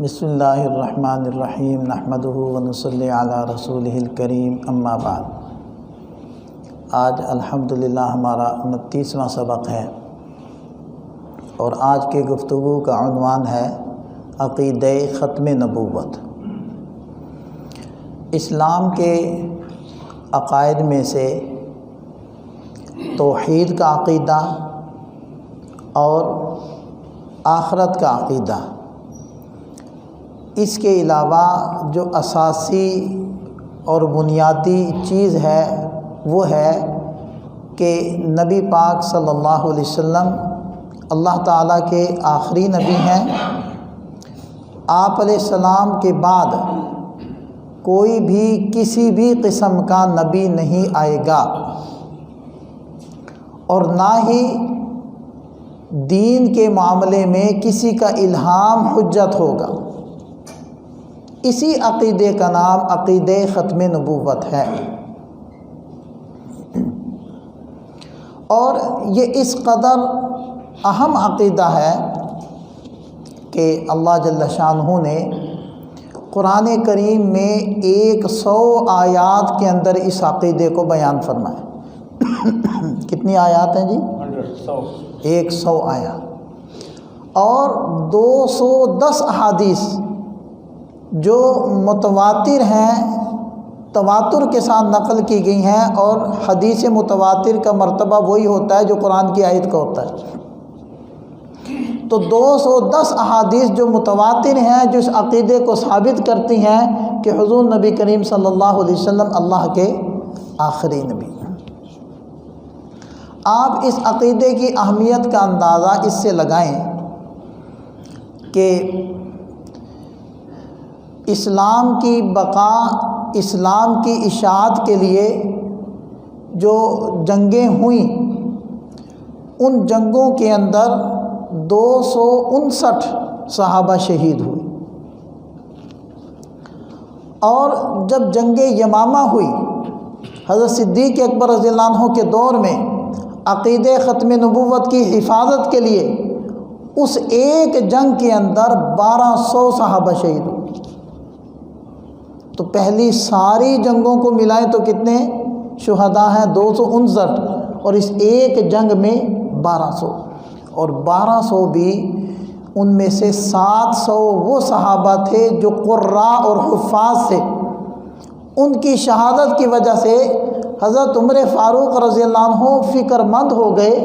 بسم اللہ الرحمن الرحیم نحمدہ ونصلی علی رسولہ الکریم اما بعد۔ آج الحمدللہ ہمارا 29واں سبق ہے اور آج کے گفتگو کا عنوان ہے عقیدہ ختم نبوت۔ اسلام کے عقائد میں سے توحید کا عقیدہ اور آخرت کا عقیدہ، اس کے علاوہ جو اساسی اور بنیادی چیز ہے وہ ہے کہ نبی پاک صلی اللہ علیہ وسلم اللہ تعالیٰ کے آخری نبی ہیں۔ آپ علیہ السلام کے بعد کوئی بھی کسی بھی قسم کا نبی نہیں آئے گا اور نہ ہی دین کے معاملے میں کسی کا الہام حجت ہوگا۔ اسی عقیدے کا نام عقیدہ ختم نبوت ہے، اور یہ اس قدر اہم عقیدہ ہے کہ اللہ جل شانہ نے قرآن کریم میں 100 آیات کے اندر اس عقیدے کو بیان فرمایا۔ کتنی آیات ہیں جی؟ 100 آیات، اور 210 احادیث جو متواتر ہیں، تواتر کے ساتھ نقل کی گئی ہیں، اور حدیث متواتر کا مرتبہ وہی ہوتا ہے جو قرآن کی آیت کا ہوتا ہے۔ تو 210 احادیث جو متواتر ہیں، جو اس عقیدے کو ثابت کرتی ہیں کہ حضور نبی کریم صلی اللہ علیہ وسلم اللہ کے آخری نبی ہیں۔ آپ اس عقیدے کی اہمیت کا اندازہ اس سے لگائیں کہ اسلام کی بقا، اسلام کی اشاعت کے لیے جو جنگیں ہوئیں، ان جنگوں کے اندر 259 صحابہ شہید ہوئے، اور جب جنگ یمامہ ہوئی حضرت صدیق اکبر رضی اللہ عنہ کے دور میں عقیدہ ختم نبوت کی حفاظت کے لیے اس ایک جنگ کے اندر 1200 صحابہ شہید ہوئے۔ تو پہلی ساری جنگوں کو ملائیں تو کتنے شہداء ہیں؟ 259، اور اس ایک جنگ میں 1200، اور 1200 بھی ان میں سے 700 وہ صحابہ تھے جو قراء اور حفاظ تھے۔ ان کی شہادت کی وجہ سے حضرت عمر فاروق رضی اللہ عنہ فکر مند ہو گئے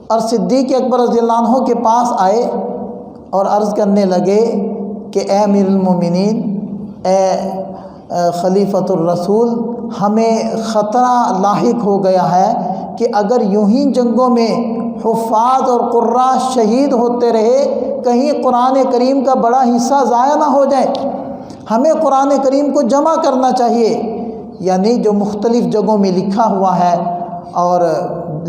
اور صدیق اکبر رضی اللہ عنہ کے پاس آئے اور عرض کرنے لگے کہ اے امیر المومنین، اے خلیفۃ الرسول، ہمیں خطرہ لاحق ہو گیا ہے کہ اگر یوں ہی جنگوں میں حفاظ اور قراء شہید ہوتے رہے، کہیں قرآن کریم کا بڑا حصہ ضائع نہ ہو جائے۔ ہمیں قرآن کریم کو جمع کرنا چاہیے، یعنی جو مختلف جگہوں میں لکھا ہوا ہے اور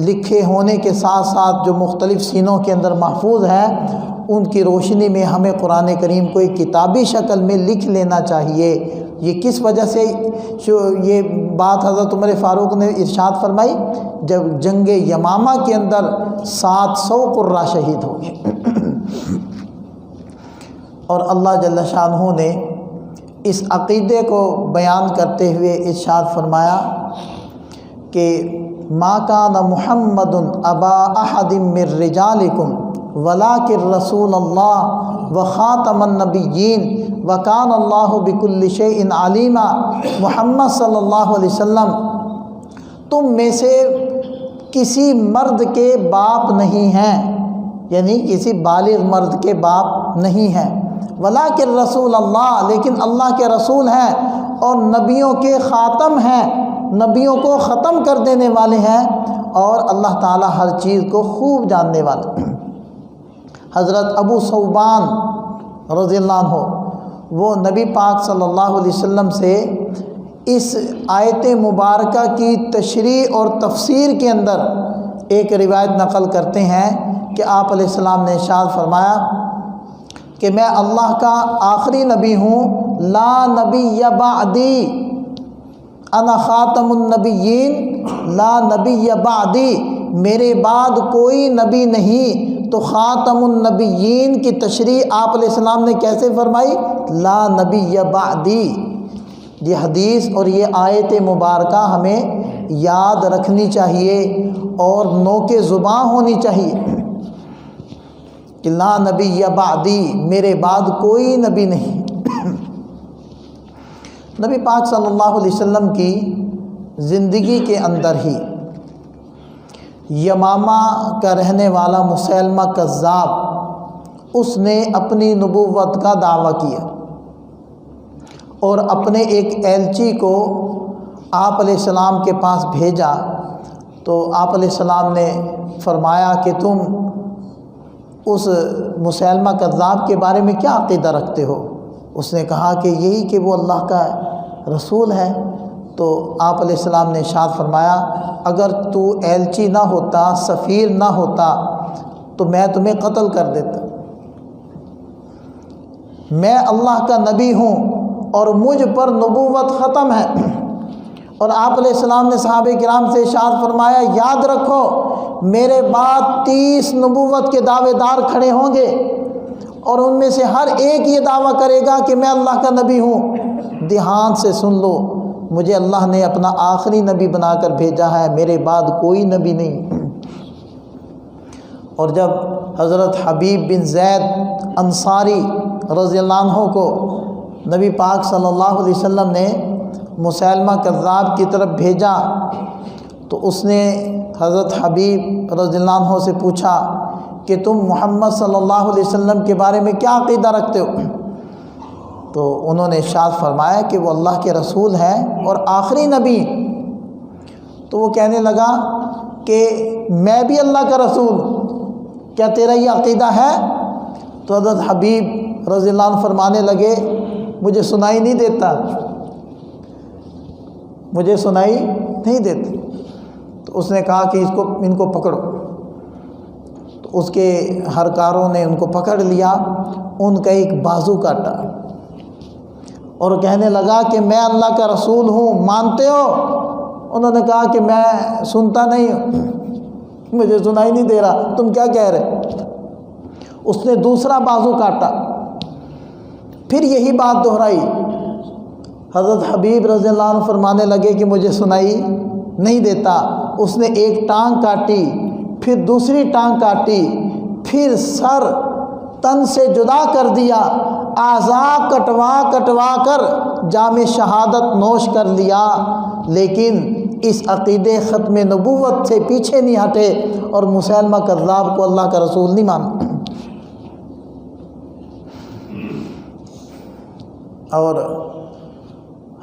لکھے ہونے کے ساتھ ساتھ جو مختلف سینوں کے اندر محفوظ ہے، ان کی روشنی میں ہمیں قرآن کریم کو ایک کتابی شکل میں لکھ لینا چاہیے۔ یہ کس وجہ سے یہ بات حضرت عمر فاروق نے ارشاد فرمائی؟ جب جنگ یمامہ کے اندر 700 قراء شہید ہو گئے۔ اور اللہ جل شانہ نے اس عقیدے کو بیان کرتے ہوئے ارشاد فرمایا کہ ما کان محمد ابا احد من رجالکم ولکن رسول اللہ وخاتم النبیین وکان اللہ بکل شیء علیما۔ محمد صلی اللہ علیہ وسلم تم میں سے کسی مرد کے باپ نہیں ہیں، یعنی کسی بالغ مرد کے باپ نہیں ہیں، ولیکن رسول اللہ، لیکن اللہ کے رسول ہیں اور نبیوں کے خاتم ہیں، نبیوں کو ختم کر دینے والے ہیں، اور اللہ تعالیٰ ہر چیز کو خوب جاننے والے۔ حضرت ابو ثوبان رضی اللہ عنہ وہ نبی پاک صلی اللہ علیہ وسلم سے اس آیت مبارکہ کی تشریح اور تفسیر کے اندر ایک روایت نقل کرتے ہیں کہ آپ علیہ السلام نے ارشاد فرمایا کہ میں اللہ کا آخری نبی ہوں، لا نبی بعدی، انا خاتم النبیین لا نبی بعدی، میرے بعد کوئی نبی نہیں، تو خاتم النبیین کی تشریح آپ علیہ السلام نے کیسے فرمائی؟ لا نبی بعدی۔ یہ حدیث اور یہ آیت مبارکہ ہمیں یاد رکھنی چاہیے اور نوک زباں ہونی چاہیے کہ لا نبی بعدی، میرے بعد کوئی نبی نہیں۔ نبی پاک صلی اللہ علیہ وسلم کی زندگی کے اندر ہی یمامہ کا رہنے والا مسیلمہ کذاب، اس نے اپنی نبوت کا دعویٰ کیا اور اپنے ایک ایلچی کو آپ علیہ السلام کے پاس بھیجا۔ تو آپ علیہ السلام نے فرمایا کہ تم اس مسیلمہ کذاب کے بارے میں کیا عقیدہ رکھتے ہو؟ اس نے کہا کہ یہی کہ وہ اللہ کا رسول ہے۔ تو آپ علیہ السلام نے ارشاد فرمایا اگر تو ایلچی نہ ہوتا، سفیر نہ ہوتا تو میں تمہیں قتل کر دیتا۔ میں اللہ کا نبی ہوں اور مجھ پر نبوت ختم ہے۔ اور آپ علیہ السلام نے صحابہ کرام سے ارشاد فرمایا یاد رکھو میرے بعد 30 نبوت کے دعوے دار کھڑے ہوں گے اور ان میں سے ہر ایک یہ دعویٰ کرے گا کہ میں اللہ کا نبی ہوں۔ دھیان سے سن لو، مجھے اللہ نے اپنا آخری نبی بنا کر بھیجا ہے، میرے بعد کوئی نبی نہیں۔ اور جب حضرت حبیب بن زید انصاری رضی اللہ عنہ کو نبی پاک صلی اللہ علیہ وسلم نے مسیلمہ کذاب کی طرف بھیجا تو اس نے حضرت حبیب رضی اللہ عنہ سے پوچھا کہ تم محمد صلی اللہ علیہ وسلم کے بارے میں کیا عقیدہ رکھتے ہو؟ تو انہوں نے ارشاد فرمایا کہ وہ اللہ کے رسول ہیں اور آخری نبی۔ تو وہ کہنے لگا کہ میں بھی اللہ کا رسول، کیا تیرا یہ عقیدہ ہے؟ تو حضرت حبیب رضی اللہ عنہ فرمانے لگے مجھے سنائی نہیں دیتا، مجھے سنائی نہیں دیتی۔ تو اس نے کہا کہ ان کو پکڑو۔ تو اس کے ہرکاروں نے ان کو پکڑ لیا، ان کا ایک بازو کاٹا اور کہنے لگا کہ میں اللہ کا رسول ہوں، مانتے ہو؟ انہوں نے کہا کہ میں سنتا نہیں ہوں، مجھے سنائی نہیں دے رہا، تم کیا کہہ رہے؟ اس نے دوسرا بازو کاٹا، پھر یہی بات دہرائی۔ حضرت حبیب رضی اللہ عنہ فرمانے لگے کہ مجھے سنائی نہیں دیتا۔ اس نے ایک ٹانگ کاٹی، پھر دوسری ٹانگ کاٹی، پھر سر تن سے جدا کر دیا، اعضاء کٹوا کر جام شہادت نوش کر لیا، لیکن اس عقیدے ختم نبوت سے پیچھے نہیں ہٹے اور مسیلمہ کذاب کو اللہ کا رسول نہیں مانا۔ اور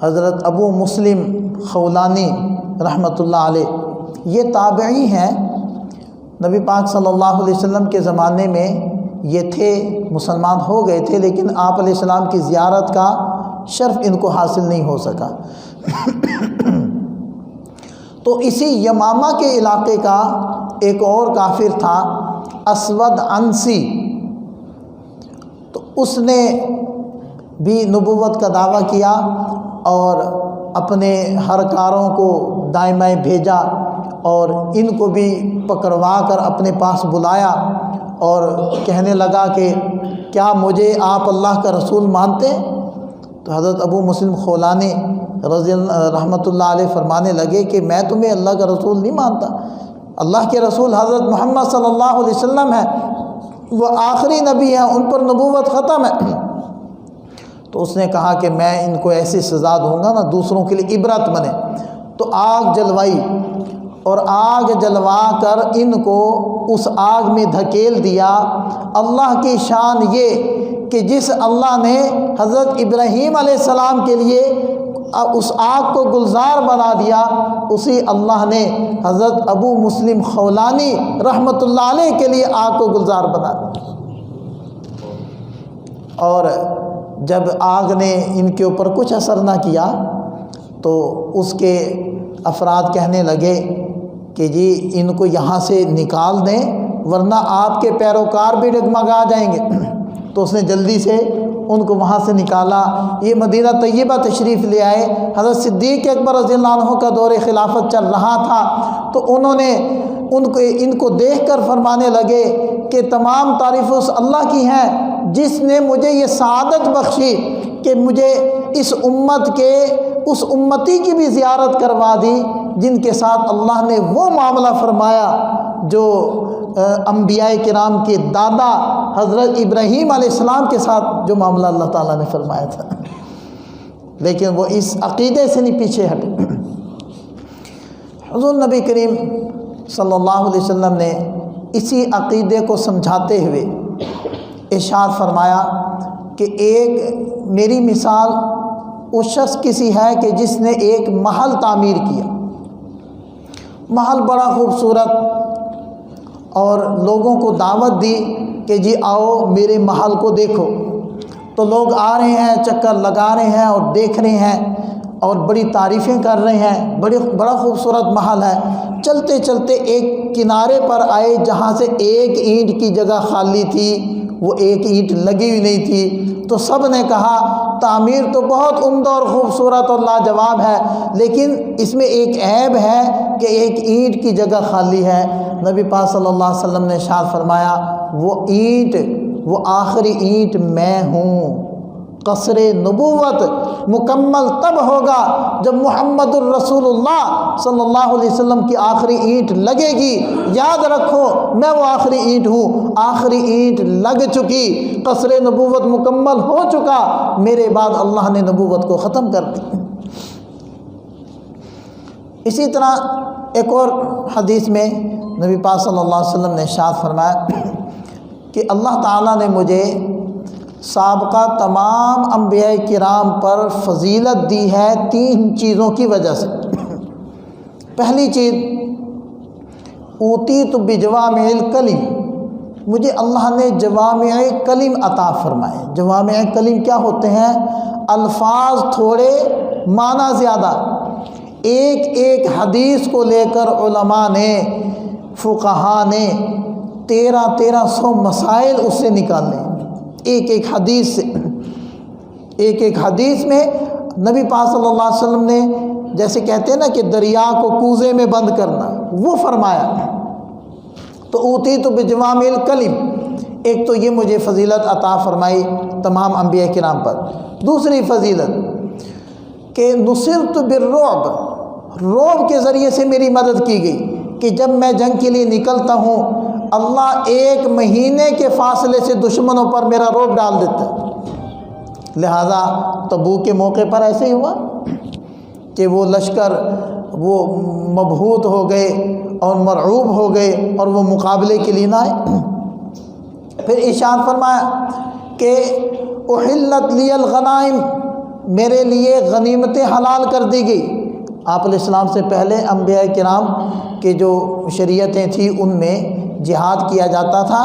حضرت ابو مسلم خولانی رحمۃ اللہ علیہ یہ تابعی ہیں، نبی پاک صلی اللہ علیہ وسلم کے زمانے میں یہ تھے، مسلمان ہو گئے تھے، لیکن آپ علیہ السلام کی زیارت کا شرف ان کو حاصل نہیں ہو سکا۔ تو اسی یمامہ کے علاقے کا ایک اور کافر تھا اسود عنسی، تو اس نے بھی نبوت کا دعویٰ کیا اور اپنے ہرکاروں کو دائیں بائیں بھیجا اور ان کو بھی پکڑوا کر اپنے پاس بلایا اور کہنے لگا کہ کیا مجھے آپ اللہ کا رسول مانتے ہیں؟ تو حضرت ابو مسلم خولانی رحمۃ اللہ علیہ فرمانے لگے کہ میں تمہیں اللہ کا رسول نہیں مانتا، اللہ کے رسول حضرت محمد صلی اللہ علیہ وسلم ہے، وہ آخری نبی ہیں، ان پر نبوت ختم ہے۔ تو اس نے کہا کہ میں ان کو ایسی سزا دوں گا نا دوسروں کے لیے عبرت بنے۔ تو آگ جلوائی اور آگ جلوا کر ان کو اس آگ میں دھکیل دیا۔ اللہ کی شان یہ کہ جس اللہ نے حضرت ابراہیم علیہ السلام کے لیے اس آگ کو گلزار بنا دیا، اسی اللہ نے حضرت ابو مسلم خولانی رحمۃ اللہ علیہ کے لیے آگ کو گلزار بنا دیا۔ اور جب آگ نے ان کے اوپر کچھ اثر نہ کیا تو اس کے افراد کہنے لگے کہ جی ان کو یہاں سے نکال دیں ورنہ آپ کے پیروکار بھی ڈگمگا جائیں گے۔ تو اس نے جلدی سے ان کو وہاں سے نکالا، یہ مدینہ طیبہ تشریف لے آئے۔ حضرت صدیق اکبر رضی اللہ عنہ کا دور خلافت چل رہا تھا، تو انہوں نے ان کو دیکھ کر فرمانے لگے کہ تمام تعریف اس اللہ کی ہیں جس نے مجھے یہ سعادت بخشی کہ مجھے اس امتی کی بھی زیارت کروا دی جن کے ساتھ اللہ نے وہ معاملہ فرمایا جو انبیاء کرام کے دادا حضرت ابراہیم علیہ السلام کے ساتھ جو معاملہ اللہ تعالیٰ نے فرمایا تھا، لیکن وہ اس عقیدے سے نہیں پیچھے ہٹے۔ حضور نبی کریم صلی اللہ علیہ وسلم نے اسی عقیدے کو سمجھاتے ہوئے ارشاد فرمایا کہ میری مثال اس شخص کسی ہے کہ جس نے ایک محل تعمیر کیا، محل بڑا خوبصورت، اور لوگوں کو دعوت دی کہ جی آؤ میرے محل کو دیکھو، تو لوگ آ رہے ہیں، چکر لگا رہے ہیں اور دیکھ رہے ہیں اور بڑی تعریفیں کر رہے ہیں، بڑا خوبصورت محل ہے۔ چلتے چلتے ایک کنارے پر آئے جہاں سے ایک اینٹ کی جگہ خالی تھی، وہ ایک اینٹ لگی ہوئی نہیں تھی، تو سب نے کہا تعمیر تو بہت عمدہ اور خوبصورت اور لاجواب ہے، لیکن اس میں ایک عیب ہے کہ ایک اینٹ کی جگہ خالی ہے۔ نبی پاک صلی اللہ علیہ وسلم نے ارشاد فرمایا وہ آخری اینٹ میں ہوں۔ قصر نبوت مکمل تب ہوگا جب محمد الرسول اللہ صلی اللہ علیہ وسلم کی آخری اینٹ لگے گی۔ یاد رکھو میں وہ آخری اینٹ ہوں، آخری اینٹ لگ چکی، قصر نبوت مکمل ہو چکا، میرے بعد اللہ نے نبوت کو ختم کر دی۔ اسی طرح ایک اور حدیث میں نبی پاک صلی اللہ علیہ وسلم نے ارشاد فرمایا کہ اللہ تعالیٰ نے مجھے سابقہ تمام انبیاء کرام پر فضیلت دی ہے 3 چیزوں کی وجہ سے۔ پہلی چیز اوتیت بجوامع الکلم، مجھے اللہ نے جوامع کلم عطا فرمائے۔ جوامع کلم کیا ہوتے ہیں؟ الفاظ تھوڑے معنی زیادہ، ایک حدیث کو لے کر علماء نے، فقہا نے 1300 مسائل اس سے نکالے، ایک حدیث سے۔ ایک حدیث میں نبی پاک صلی اللہ علیہ وسلم نے جیسے کہتے ہیں نا کہ دریا کو کوزے میں بند کرنا، وہ فرمایا۔ تو اوتیت بجوامع الکلم، ایک تو یہ مجھے فضیلت عطا فرمائی تمام انبیاء کرام پر۔ دوسری فضیلت کہ نصرت بالرعب، رعب کے ذریعے سے میری مدد کی گئی کہ جب میں جنگ کے لیے نکلتا ہوں اللہ 1 مہینے کے فاصلے سے دشمنوں پر میرا رعب ڈال دیتا ہے۔ لہذا تبوک کے موقع پر ایسے ہی ہوا کہ وہ لشکر وہ مبہوت ہو گئے اور مرعوب ہو گئے اور وہ مقابلے کے لیے نہ آئے۔ پھر ارشاد فرمایا کہ احلت لی الغنائم، میرے لیے غنیمتیں حلال کر دی گئی۔ آپ علیہ السلام سے پہلے انبیاء کرام کے جو شریعتیں تھیں ان میں جہاد کیا جاتا تھا،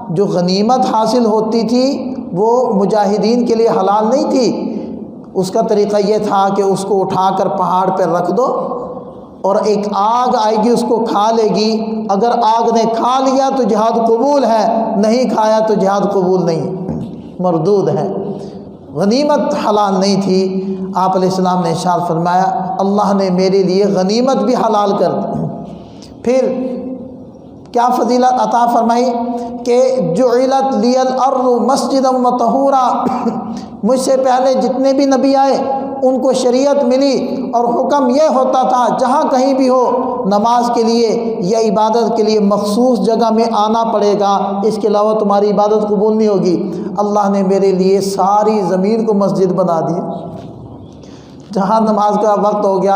جو غنیمت حاصل ہوتی تھی وہ مجاہدین کے لیے حلال نہیں تھی۔ اس کا طریقہ یہ تھا کہ اس کو اٹھا کر پہاڑ پہ رکھ دو اور ایک آگ آئے گی اس کو کھا لے گی، اگر آگ نے کھا لیا تو جہاد قبول ہے، نہیں کھایا تو جہاد قبول نہیں، مردود ہے۔ غنیمت حلال نہیں تھی۔ آپ علیہ السلام نے ارشاد فرمایا اللہ نے میرے لیے غنیمت بھی حلال کر دی۔ پھر کیا فضیلت عطا فرمائی کہ جعلت لی الارض مسجدا وطہورا، مجھ سے پہلے جتنے بھی نبی آئے ان کو شریعت ملی اور حکم یہ ہوتا تھا جہاں کہیں بھی ہو نماز کے لیے یا عبادت کے لیے مخصوص جگہ میں آنا پڑے گا، اس کے علاوہ تمہاری عبادت قبول نہیں ہوگی۔ اللہ نے میرے لیے ساری زمین کو مسجد بنا دی۔ جہاں نماز کا وقت ہو گیا،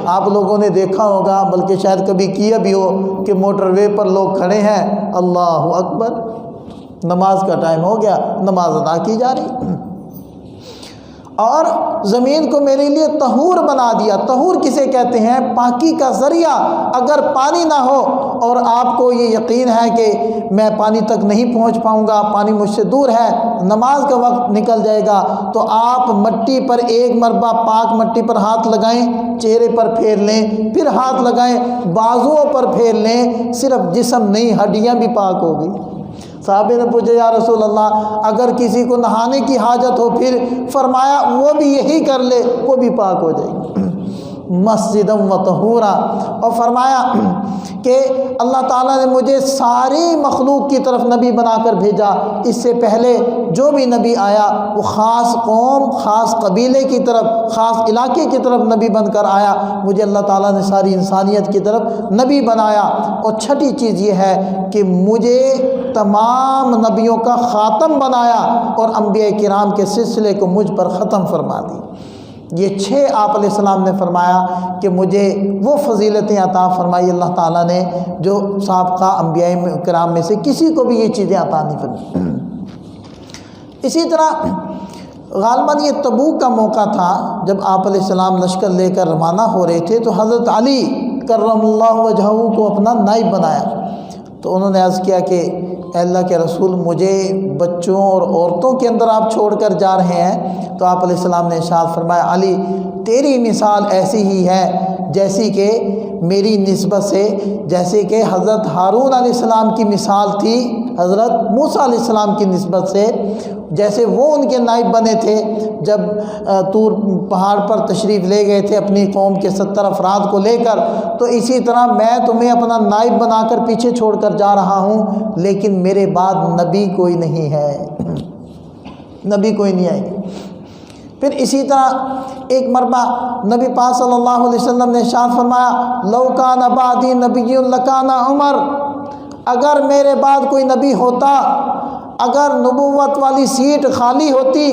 آپ لوگوں نے دیکھا ہوگا، بلکہ شاید کبھی کیا بھی ہو کہ موٹر وے پر لوگ کھڑے ہیں، اللہ اکبر، نماز کا ٹائم ہو گیا، نماز ادا کی جا رہی، اور زمین کو میرے لیے طہور بنا دیا۔ طہور کسے کہتے ہیں؟ پاکی کا ذریعہ۔ اگر پانی نہ ہو اور آپ کو یہ یقین ہے کہ میں پانی تک نہیں پہنچ پاؤں گا، پانی مجھ سے دور ہے، نماز کا وقت نکل جائے گا، تو آپ مٹی پر 1 مرتبہ پاک مٹی پر ہاتھ لگائیں، چہرے پر پھیر لیں، پھر ہاتھ لگائیں، بازوؤں پر پھیر لیں، صرف جسم نہیں ہڈیاں بھی پاک ہو گئی۔ صحابہ نے پوچھا یا رسول اللہ اگر کسی کو نہانے کی حاجت ہو پھر؟ فرمایا وہ بھی یہی کر لے، وہ بھی پاک ہو جائے گی، مسجدا و طہورا۔ اور فرمایا کہ اللہ تعالیٰ نے مجھے ساری مخلوق کی طرف نبی بنا کر بھیجا، اس سے پہلے جو بھی نبی آیا وہ خاص قوم، خاص قبیلے کی طرف، خاص علاقے کی طرف نبی بن کر آیا، مجھے اللہ تعالیٰ نے ساری انسانیت کی طرف نبی بنایا۔ اور چھٹی چیز یہ ہے کہ مجھے تمام نبیوں کا خاتم بنایا اور انبیاء کرام کے سلسلے کو مجھ پر ختم فرما دی۔ یہ 6 آپ علیہ السلام نے فرمایا کہ مجھے وہ فضیلتیں عطا فرمائی اللہ تعالیٰ نے جو سابقہ انبیاء کرام میں سے کسی کو بھی یہ چیزیں عطا نہیں فرمائی۔ اسی طرح غالباً یہ تبوک کا موقع تھا جب آپ علیہ السلام لشکر لے کر روانہ ہو رہے تھے، تو حضرت علی کرم اللہ وجہہ کو اپنا نائب بنایا۔ تو انہوں نے عرض کیا کہ اے اللہ کے رسول مجھے بچوں اور عورتوں کے اندر آپ چھوڑ کر جا رہے ہیں۔ تو آپ علیہ السلام نے ارشاد فرمایا علی تیری مثال ایسی ہی ہے جیسی کہ میری نسبت سے، جیسے کہ حضرت ہارون علیہ السلام کی مثال تھی حضرت موسیٰ علیہ السلام کی نسبت سے، جیسے وہ ان کے نائب بنے تھے جب طور پہاڑ پر تشریف لے گئے تھے اپنی قوم کے 70 افراد کو لے کر، تو اسی طرح میں تمہیں اپنا نائب بنا کر پیچھے چھوڑ کر جا رہا ہوں، لیکن میرے بعد نبی کوئی نہیں ہے، نبی کوئی نہیں آئے گی۔ پھر اسی طرح ایک مرتبہ نبی پاک صلی اللہ علیہ وسلم نے ارشاد فرمایا لو کان بعدی نبی لکان عمر، اگر میرے بعد کوئی نبی ہوتا، اگر نبوت والی سیٹ خالی ہوتی،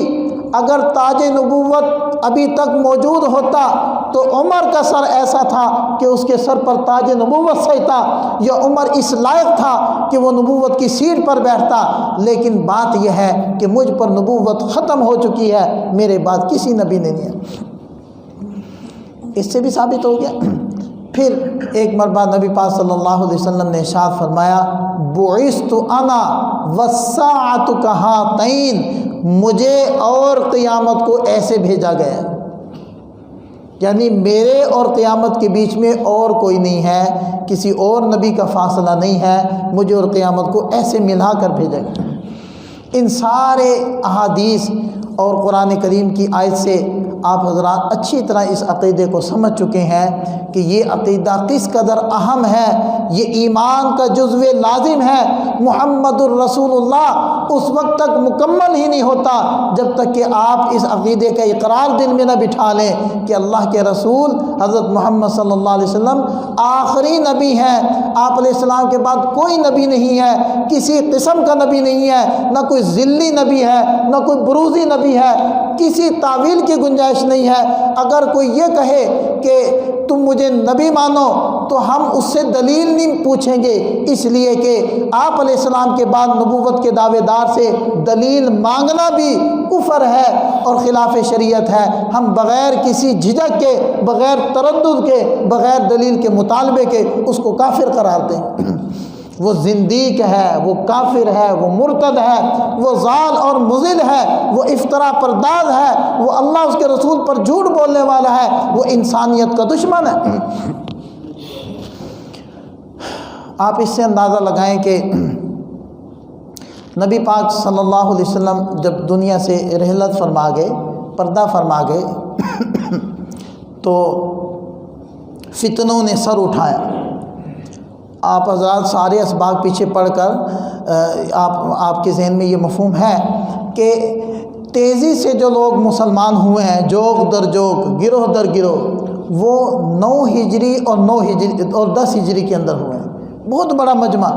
اگر تاج نبوت ابھی تک موجود ہوتا تو عمر کا سر ایسا تھا کہ اس کے سر پر تاج نبوت سجتا، یا عمر اس لائق تھا کہ وہ نبوت کی سیٹ پر بیٹھتا، لیکن بات یہ ہے کہ مجھ پر نبوت ختم ہو چکی ہے، میرے بعد کسی نبی نے نہیں ہے۔ اس سے بھی ثابت ہو گیا۔ پھر ایک مرتبہ نبی پاک صلی اللہ علیہ وسلم نے ارشاد فرمایا بعثت انا والساعۃ کہاتین، مجھے اور قیامت کو ایسے بھیجا گیا، یعنی میرے اور قیامت کے بیچ میں اور کوئی نہیں ہے، کسی اور نبی کا فاصلہ نہیں ہے، مجھے اور قیامت کو ایسے ملا کر بھیجا گیا۔ ان سارے احادیث اور قرآن کریم کی آیت سے آپ حضرات اچھی طرح اس عقیدے کو سمجھ چکے ہیں کہ یہ عقیدہ کس قدر اہم ہے، یہ ایمان کا جزو لازم ہے۔ محمد الرسول اللہ اس وقت تک مکمل ہی نہیں ہوتا جب تک کہ آپ اس عقیدے کا اقرار دل میں نہ بٹھا لیں کہ اللہ کے رسول حضرت محمد صلی اللہ علیہ وسلم آخری نبی ہیں، آپ علیہ السلام کے بعد کوئی نبی نہیں ہے، کسی قسم کا نبی نہیں ہے، نہ کوئی ذلی نبی ہے، نہ کوئی بروزی نبی ہے، کسی تعویل کی گنجائش نہیں ہے۔ اگر کوئی یہ کہے کہ تم مجھے نبی مانو تو ہم اس سے دلیل نہیں پوچھیں گے، اس لیے کہ آپ علیہ السلام کے بعد نبوت کے دعوے دار سے دلیل مانگنا بھی کفر ہے اور خلاف شریعت ہے۔ ہم بغیر کسی جھجک کے، بغیر تردد کے، بغیر دلیل کے مطالبے کے اس کو کافر قرار دیں۔ وہ زندیق ہے، وہ کافر ہے، وہ مرتد ہے، وہ ضال اور مضل ہے، وہ افترا پرداز ہے، وہ اللہ اس کے رسول پر جھوٹ بولنے والا ہے، وہ انسانیت کا دشمن ہے۔ آپ اس سے اندازہ لگائیں کہ نبی پاک صلی اللہ علیہ وسلم جب دنیا سے رحلت فرما گئے، پردہ فرما گئے، تو فتنوں نے سر اٹھایا۔ آپ حضرات سارے اسباق پیچھے پڑھ کر آپ کے ذہن میں یہ مفہوم ہے کہ تیزی سے جو لوگ مسلمان ہوئے ہیں، جوگ در جوگ، گروہ در گروہ، وہ 9 ہجری اور 10 ہجری کے اندر ہوئے ہیں، بہت بڑا مجمع۔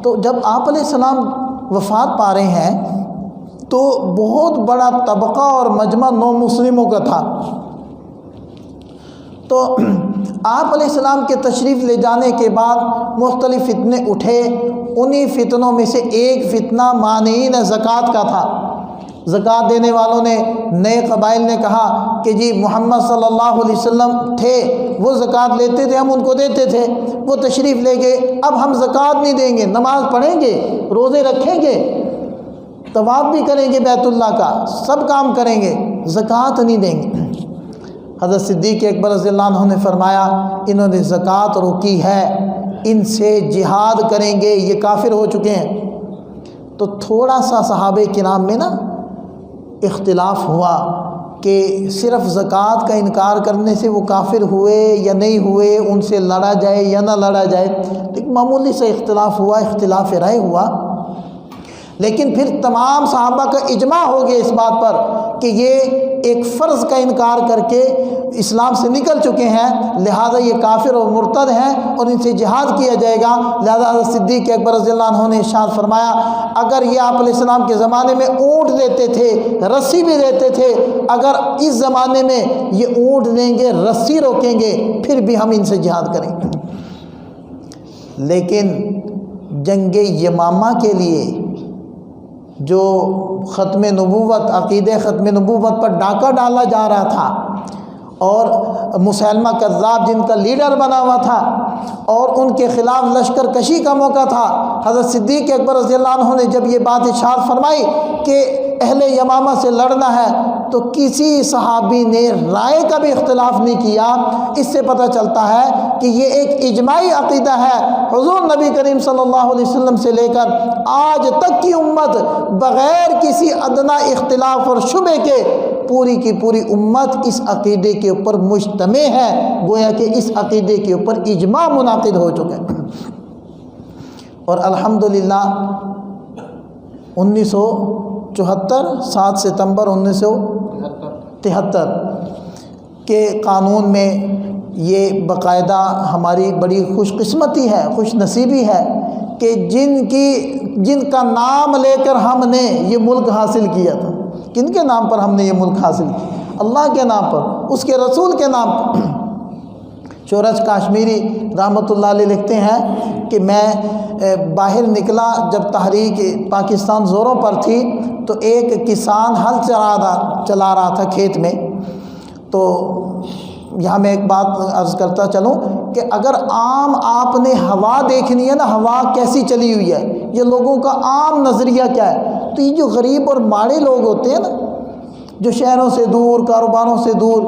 تو جب آپ علیہ السلام وفات پا رہے ہیں تو بہت بڑا طبقہ اور مجمع 9 مسلموں کا تھا۔ تو آپ علیہ السلام کے تشریف لے جانے کے بعد مختلف فتنے اٹھے، انہی فتنوں میں سے ایک فتنہ مانعین زکوٰۃ کا تھا۔ زکوٰۃ دینے والوں نے، نئے قبائل نے کہا کہ جی محمد صلی اللہ علیہ وسلم تھے، وہ زکوٰۃ لیتے تھے، ہم ان کو دیتے تھے، وہ تشریف لے گئے، اب ہم زکوٰۃ نہیں دیں گے، نماز پڑھیں گے، روزے رکھیں گے، طواف بھی کریں گے بیت اللہ کا، سب کام کریں گے، زکوٰۃ نہیں دیں گے۔ حضرت صدیق اکبر رضی اللہ عنہ نے فرمایا انہوں نے زکوٰۃ روکی ہے، ان سے جہاد کریں گے، یہ کافر ہو چکے ہیں۔ تو تھوڑا سا صحابہ کرام میں نا اختلاف ہوا کہ صرف زکوٰۃ کا انکار کرنے سے وہ کافر ہوئے یا نہیں ہوئے، ان سے لڑا جائے یا نہ لڑا جائے، ایک معمولی سا اختلاف ہوا، اختلاف رائے ہوا۔ لیکن پھر تمام صحابہ کا اجماع ہو گیا اس بات پر کہ یہ ایک فرض کا انکار کر کے اسلام سے نکل چکے ہیں، لہذا یہ کافر اور مرتد ہیں اور ان سے جہاد کیا جائے گا۔ لہذا حضرت صدیق اکبر رضی اللہ عنہ نے ارشاد فرمایا، اگر یہ آپ علیہ السلام کے زمانے میں اونٹ دیتے تھے، رسی بھی دیتے تھے، اگر اس زمانے میں یہ اونٹ دیں گے، رسی روکیں گے، پھر بھی ہم ان سے جہاد کریں گے۔ لیکن جنگ یمامہ کے لیے جو ختم نبوت، عقیدہ ختم نبوت پر ڈاکہ ڈالا جا رہا تھا، اور مسیلمہ کذاب جن کا لیڈر بنا ہوا تھا اور ان کے خلاف لشکر کشی کا موقع تھا، حضرت صدیق اکبر رضی اللہ عنہ نے جب یہ بات ارشاد فرمائی کہ اہل یمامہ سے لڑنا ہے، تو کسی صحابی نے رائے کا بھی اختلاف نہیں کیا۔ اس سے پتہ چلتا ہے کہ یہ ایک اجماعی عقیدہ ہے۔ حضور نبی کریم صلی اللہ علیہ وسلم سے لے کر آج تک کی امت بغیر کسی ادنیٰ اختلاف اور شبہ کے پوری کی پوری امت اس عقیدے کے اوپر مجتمع ہے، گویا کہ اس عقیدے کے اوپر اجماع منعقد ہو چکے ہیں۔ اور الحمدللہ 1974 7 ستمبر 1973 کے قانون میں یہ باقاعدہ ہماری بڑی خوش قسمتی ہے، خوش نصیبی ہے کہ جن کا نام لے کر ہم نے یہ ملک حاصل کیا تھا، کن کے نام پر ہم نے یہ ملک حاصل کیا؟ اللہ کے نام پر، اس کے رسول کے نام پر۔ شورش کاشمیری رحمۃ اللہ علیہ لکھتے ہیں کہ میں باہر نکلا جب تحریک پاکستان زوروں پر تھی، تو ایک کسان ہل چلا رہا تھا کھیت میں۔ تو یہاں میں ایک بات عرض کرتا چلوں کہ اگر عام آپ نے ہوا دیکھنی ہے نا، ہوا کیسی چلی ہوئی ہے، یہ لوگوں کا عام نظریہ کیا ہے، تو یہ جو غریب اور ماڑے لوگ ہوتے ہیں نا، جو شہروں سے دور، کاروباروں سے دور،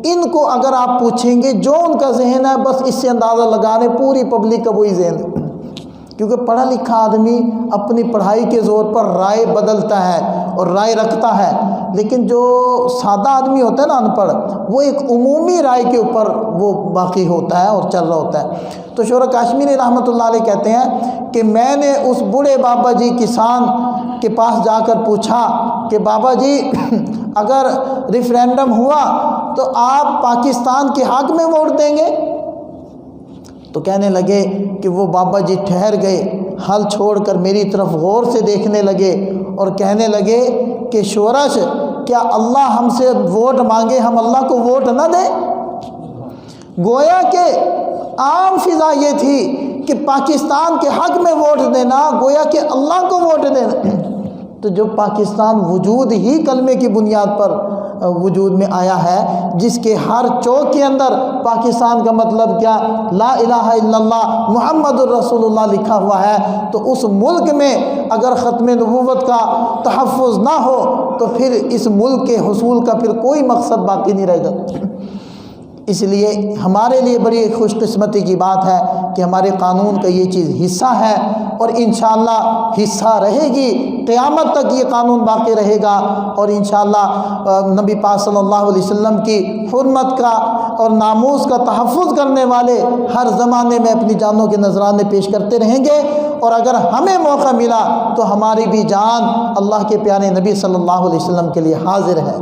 ان کو اگر آپ پوچھیں گے جو ان کا ذہن ہے، بس اس سے اندازہ لگانے پوری پبلک کا وہی ذہن ہے، کیونکہ پڑھا لکھا آدمی اپنی پڑھائی کے زور پر رائے بدلتا ہے اور رائے رکھتا ہے، لیکن جو سادہ آدمی ہوتا ہے نا، ان پڑھ، وہ ایک عمومی رائے کے اوپر وہ باقی ہوتا ہے اور چل رہا ہوتا ہے۔ تو شورش کاشمیری رحمۃ اللہ علیہ کہتے ہیں کہ میں نے اس بوڑھے بابا جی کسان کے پاس جا کر پوچھا کہ بابا جی اگر ریفرینڈم ہوا تو آپ پاکستان کے حق میں ووٹ دیں گے؟ تو کہنے لگے کہ وہ بابا جی ٹھہر گئے، ہل چھوڑ کر میری طرف غور سے دیکھنے لگے اور کہنے لگے کہ شورش، کیا اللہ ہم سے ووٹ مانگے ہم اللہ کو ووٹ نہ دیں؟ گویا کہ عام فضا یہ تھی کہ پاکستان کے حق میں ووٹ دینا گویا کہ اللہ کو ووٹ دینا۔ تو جو پاکستان وجود ہی کلمے کی بنیاد پر وجود میں آیا ہے، جس کے ہر چوک کے اندر پاکستان کا مطلب کیا، لا الہ الا اللہ محمد الرسول اللہ لکھا ہوا ہے، تو اس ملک میں اگر ختم نبوت کا تحفظ نہ ہو تو پھر اس ملک کے حصول کا پھر کوئی مقصد باقی نہیں رہے گا۔ اس لیے ہمارے لیے بڑی خوش قسمتی کی بات ہے کہ ہمارے قانون کا یہ چیز حصہ ہے، اور انشاءاللہ حصہ رہے گی، قیامت تک یہ قانون باقی رہے گا، اور انشاءاللہ نبی پاک صلی اللہ علیہ وسلم کی حرمت کا اور ناموس کا تحفظ کرنے والے ہر زمانے میں اپنی جانوں کے نذرانے پیش کرتے رہیں گے، اور اگر ہمیں موقع ملا تو ہماری بھی جان اللہ کے پیارے نبی صلی اللہ علیہ وسلم کے لیے حاضر ہے۔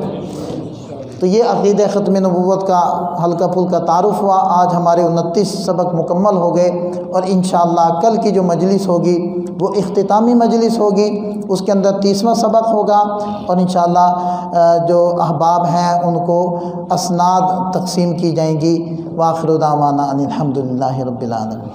تو یہ عقیدہ ختم نبوت کا ہلکا پھلکا تعارف ہوا۔ آج ہمارے 29 سبق مکمل ہو گئے، اور انشاءاللہ کل کی جو مجلس ہوگی وہ اختتامی مجلس ہوگی، اس کے اندر 30واں سبق ہوگا، اور انشاءاللہ جو احباب ہیں ان کو اسناد تقسیم کی جائیں گی۔ وآخر دعوانا ان الحمدللہ رب العالمین۔